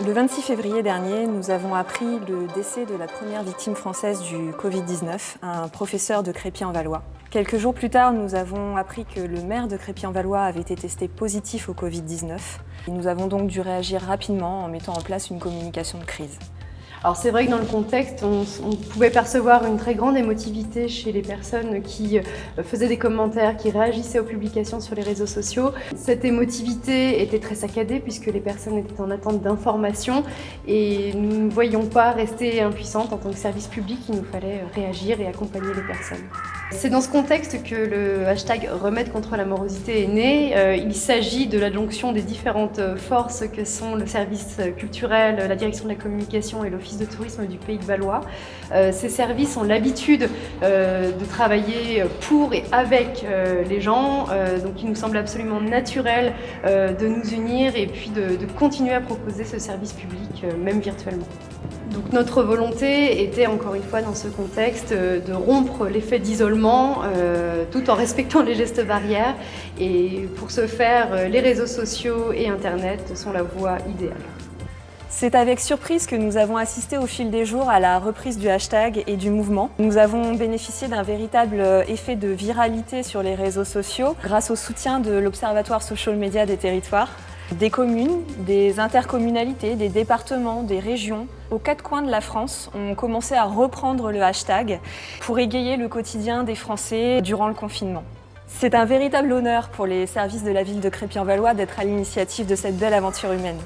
Le 26 février dernier, nous avons appris le décès de la première victime française du Covid-19, un professeur de Crépy-en-Valois. Quelques jours plus tard, nous avons appris que le maire de Crépy-en-Valois avait été testé positif au Covid-19. Et nous avons donc dû réagir rapidement en mettant en place une communication de crise. Alors c'est vrai que dans le contexte, on pouvait percevoir une très grande émotivité chez les personnes qui faisaient des commentaires, qui réagissaient aux publications sur les réseaux sociaux. Cette émotivité était très saccadée puisque les personnes étaient en attente d'informations et nous ne voyions pas rester impuissantes en tant que service public. Il nous fallait réagir et accompagner les personnes. C'est dans ce contexte que le hashtag Remède contre la morosité est né. Il s'agit de l'adjonction des différentes forces que sont le service culturel, la direction de la communication et l'office de tourisme du Pays de Valois. Ces services ont l'habitude de travailler pour et avec les gens, donc il nous semble absolument naturel de nous unir et puis de continuer à proposer ce service public, même virtuellement. Donc notre volonté était encore une fois dans ce contexte de rompre l'effet d'isolement tout en respectant les gestes barrières, et pour ce faire les réseaux sociaux et Internet sont la voie idéale. C'est avec surprise que nous avons assisté au fil des jours à la reprise du hashtag et du mouvement. Nous avons bénéficié d'un véritable effet de viralité sur les réseaux sociaux grâce au soutien de l'Observatoire Social Media des territoires. Des communes, des intercommunalités, des départements, des régions, aux quatre coins de la France, ont commencé à reprendre le hashtag pour égayer le quotidien des Français durant le confinement. C'est un véritable honneur pour les services de la ville de Crépy-en-Valois d'être à l'initiative de cette belle aventure humaine.